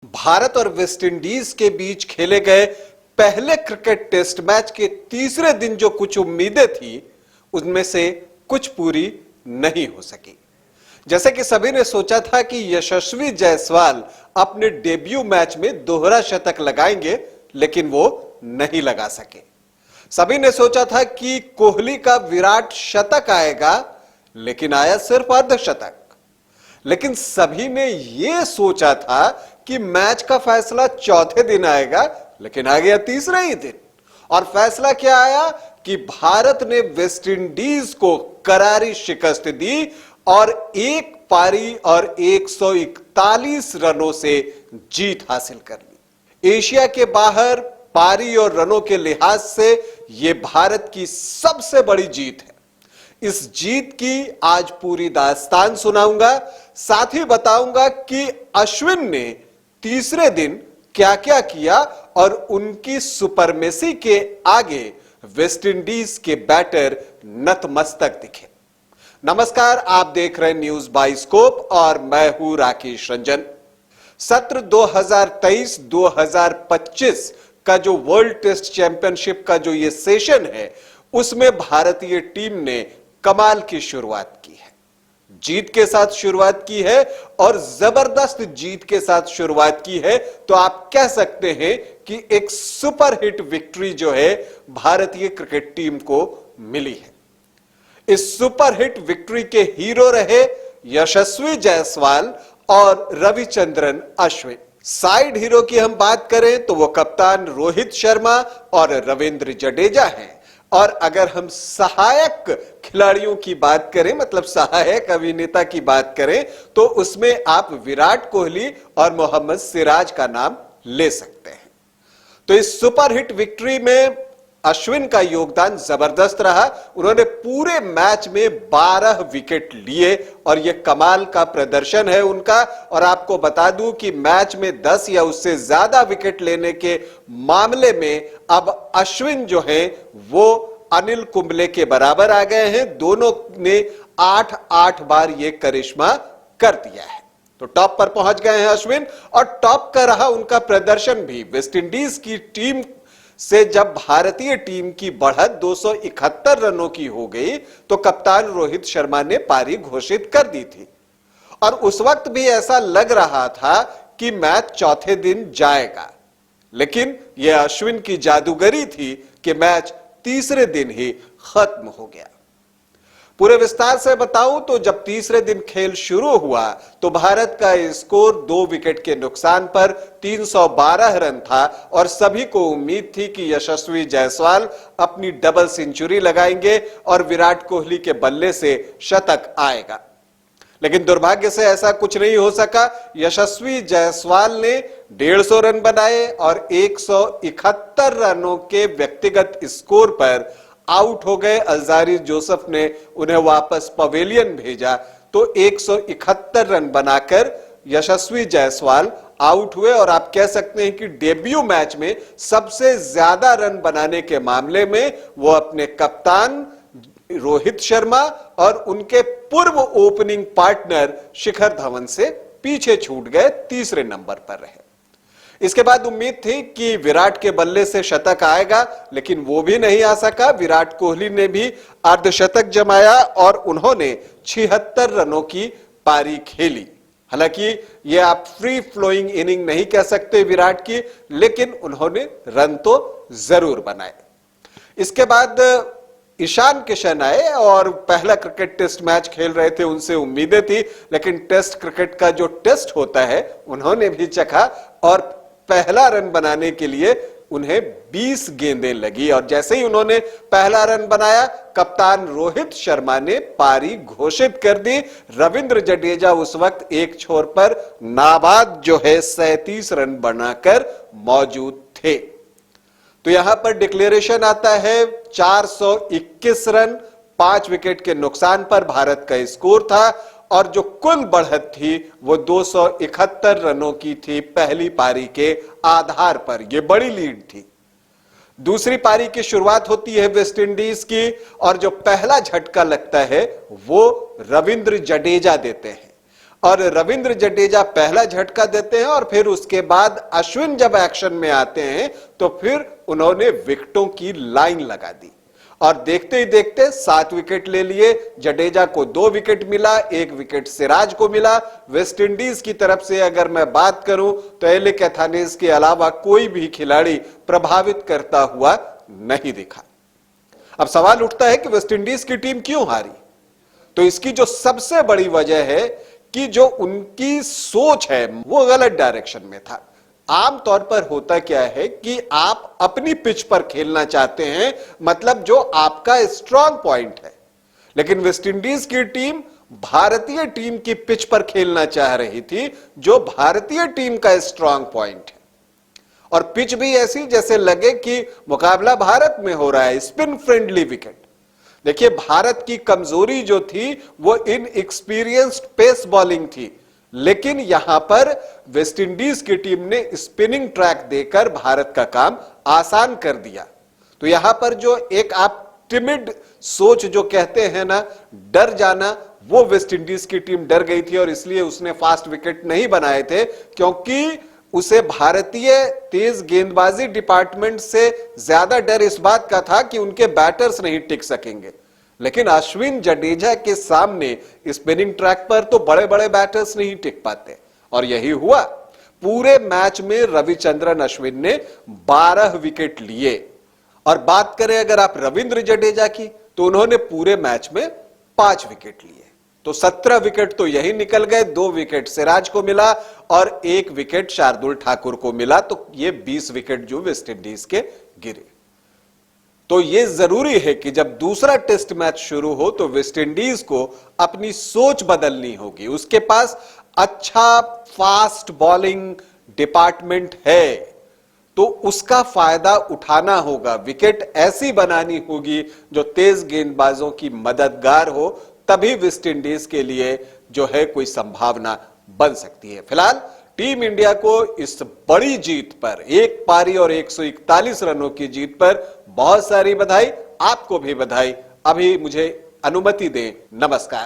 भारत और वेस्टइंडीज के बीच खेले गए पहले क्रिकेट टेस्ट मैच के तीसरे दिन जो कुछ उम्मीदें थी उनमें से कुछ पूरी नहीं हो सकी। जैसे कि सभी ने सोचा था कि यशस्वी जायसवाल अपने डेब्यू मैच में दोहरा शतक लगाएंगे, लेकिन वो नहीं लगा सके। सभी ने सोचा था कि कोहली का विराट शतक आएगा, लेकिन आया सिर्फ अर्धशतक। लेकिन सभी ने यह सोचा था कि मैच का फैसला चौथे दिन आएगा, लेकिन आ गया तीसरे ही दिन। और फैसला क्या आया कि भारत ने वेस्टइंडीज को करारी शिकस्त दी और एक पारी और 141 रनों से जीत हासिल कर ली। एशिया के बाहर पारी और रनों के लिहाज से यह भारत की सबसे बड़ी जीत है। इस जीत की आज पूरी दास्तान सुनाऊंगा, साथ ही बताऊंगा कि अश्विन ने तीसरे दिन क्या क्या किया और उनकी सुपरमेसी के आगे वेस्टइंडीज के बैटर नतमस्तक दिखे। नमस्कार, आप देख रहे हैं न्यूज बाइस्कोप और मैं हूं राकेश रंजन। सत्र 2023-2025 का जो वर्ल्ड टेस्ट चैंपियनशिप का जो ये सेशन है, उसमें भारतीय टीम ने कमाल की शुरुआत की है। जीत के साथ शुरुआत की है और जबरदस्त जीत के साथ शुरुआत की है। तो आप कह सकते हैं कि एक सुपरहिट विक्ट्री जो है भारतीय क्रिकेट टीम को मिली है। इस सुपरहिट विक्ट्री के हीरो रहे यशस्वी जायसवाल और रविचंद्रन अश्विन। साइड हीरो की हम बात करें तो वो कप्तान रोहित शर्मा और रविंद्र जडेजा हैं। और अगर हम सहायक खिलाड़ियों की बात करें, मतलब सहायक अभिनेता की बात करें, तो उसमें आप विराट कोहली और मोहम्मद सिराज का नाम ले सकते हैं। तो इस सुपरहिट विक्ट्री में अश्विन का योगदान जबरदस्त रहा। उन्होंने पूरे मैच में 12 विकेट लिए और यह कमाल का प्रदर्शन है उनका। और आपको बता दूं कि मैच में 10 या उससे ज्यादा विकेट लेने के मामले में अब अश्विन जो है वो अनिल कुंबले के बराबर आ गए हैं। दोनों ने 8-8 बार यह करिश्मा कर दिया है। तो टॉप पर पहुंच गए हैं अश्विन, और टॉप का रहा उनका प्रदर्शन भी। वेस्टइंडीज की टीम से जब भारतीय टीम की बढ़त 271 रनों की हो गई तो कप्तान रोहित शर्मा ने पारी घोषित कर दी थी। और उस वक्त भी ऐसा लग रहा था कि मैच चौथे दिन जाएगा, लेकिन यह अश्विन की जादूगरी थी कि मैच तीसरे दिन ही खत्म हो गया। पूरे विस्तार से बताऊं तो जब तीसरे दिन खेल शुरू हुआ तो भारत का स्कोर 2 विकेट के नुकसान पर 312 रन था और सभी को उम्मीद थी कि यशस्वी जायसवाल अपनी डबल सेंचुरी लगाएंगे और विराट कोहली के बल्ले से शतक आएगा। लेकिन दुर्भाग्य से ऐसा कुछ नहीं हो सका। यशस्वी जायसवाल ने 150 रन बनाए और 171 रनों के व्यक्तिगत स्कोर पर आउट हो गए। अल्जारी जोसेफ ने उन्हें वापस पवेलियन भेजा तो 171 रन बनाकर यशस्वी जायसवाल आउट हुए। और आप कह सकते हैं कि डेब्यू मैच में सबसे ज्यादा रन बनाने के मामले में वो अपने कप्तान रोहित शर्मा और उनके पूर्व ओपनिंग पार्टनर शिखर धवन से पीछे छूट गए, तीसरे नंबर पर रहे। इसके बाद उम्मीद थी कि विराट के बल्ले से शतक आएगा, लेकिन वो भी नहीं आ सका। विराट कोहली ने भी अर्धशतक जमाया और उन्होंने 76 रनों की पारी खेली। हालांकि ये आप फ्री फ्लोइंग इनिंग नहीं कह सकते विराट की, लेकिन उन्होंने रन तो जरूर बनाए। इसके बाद ईशान किशन आए और पहला क्रिकेट टेस्ट मैच खेल रहे थे, उनसे उम्मीदें थी, लेकिन टेस्ट क्रिकेट का जो टेस्ट होता है उन्होंने भी चखा और पहला रन बनाने के लिए उन्हें 20 गेंदें लगी। और जैसे ही उन्होंने पहला रन बनाया, कप्तान रोहित शर्मा ने पारी घोषित कर दी। रविंद्र जडेजा उस वक्त एक छोर पर नाबाद जो है 37 रन बनाकर मौजूद थे। तो यहां पर डिक्लेरेशन आता है 421 रन, 5 विकेट के नुकसान पर भारत का स्कोर था और जो कुल बढ़त थी वो 271 रनों की थी पहली पारी के आधार पर। यह बड़ी लीड थी। दूसरी पारी की शुरुआत होती है वेस्टइंडीज की और जो पहला झटका लगता है वो रविंद्र जडेजा देते हैं। और रविंद्र जडेजा पहला झटका देते हैं और फिर उसके बाद अश्विन जब एक्शन में आते हैं तो फिर उन्होंने विकेटों की लाइन लगा दी और देखते ही देखते 7 विकेट ले लिए। जडेजा को 2 विकेट मिला, 1 विकेट सिराज को मिला। वेस्ट इंडीज की तरफ से अगर मैं बात करूं तो एले कैथानेस के अलावा कोई भी खिलाड़ी प्रभावित करता हुआ नहीं दिखा। अब सवाल उठता है कि वेस्ट इंडीज की टीम क्यों हारी? तो इसकी जो सबसे बड़ी वजह है कि जो उनकी सोच है वो गलत डायरेक्शन में था। आमतौर पर होता क्या है कि आप अपनी पिच पर खेलना चाहते हैं, मतलब जो आपका स्ट्रांग पॉइंट है, लेकिन वेस्ट इंडीज की टीम भारतीय टीम की पिच पर खेलना चाह रही थी जो भारतीय टीम का स्ट्रांग पॉइंट है। और पिच भी ऐसी जैसे लगे कि मुकाबला भारत में हो रहा है, स्पिन फ्रेंडली विकेट। देखिए, भारत की कमजोरी जो थी वो इनएक्सपीरियंस्ड पेस बॉलिंग थी, लेकिन यहां पर वेस्ट इंडीज की टीम ने स्पिनिंग ट्रैक देकर भारत का काम आसान कर दिया। तो यहां पर जो एक आप टिमिड सोच जो कहते हैं ना, डर जाना, वो वेस्ट इंडीज की टीम डर गई थी और इसलिए उसने फास्ट विकेट नहीं बनाए थे, क्योंकि उसे भारतीय तेज गेंदबाजी डिपार्टमेंट से ज्यादा डर इस बात का था कि उनके बैटर्स नहीं टिक सकेंगे। लेकिन अश्विन जडेजा के सामने स्पिनिंग ट्रैक पर तो बड़े बड़े बैटर्स नहीं टिक पाते और यही हुआ। पूरे मैच में रविचंद्रन अश्विन ने 12 विकेट लिए। और बात करें अगर आप रविंद्र जडेजा की, तो उन्होंने पूरे मैच में 5 विकेट लिए। तो 17 विकेट तो यही निकल गए, 2 विकेट सिराज को मिला और 1 विकेट शार्दुल ठाकुर को मिला। तो ये 20 विकेट जो वेस्ट इंडीज के गिरे। तो ये जरूरी है कि जब दूसरा टेस्ट मैच शुरू हो तो वेस्ट इंडीज को अपनी सोच बदलनी होगी। उसके पास अच्छा फास्ट बॉलिंग डिपार्टमेंट है, तो उसका फायदा उठाना होगा। विकेट ऐसी बनानी होगी जो तेज गेंदबाजों की मददगार हो, तभी वेस्ट इंडीज के लिए जो है कोई संभावना बन सकती है। फिलहाल टीम इंडिया को इस बड़ी जीत पर, एक पारी और 141 रनों की जीत पर बहुत सारी बधाई। आपको भी बधाई। अभी मुझे अनुमति दें। नमस्कार।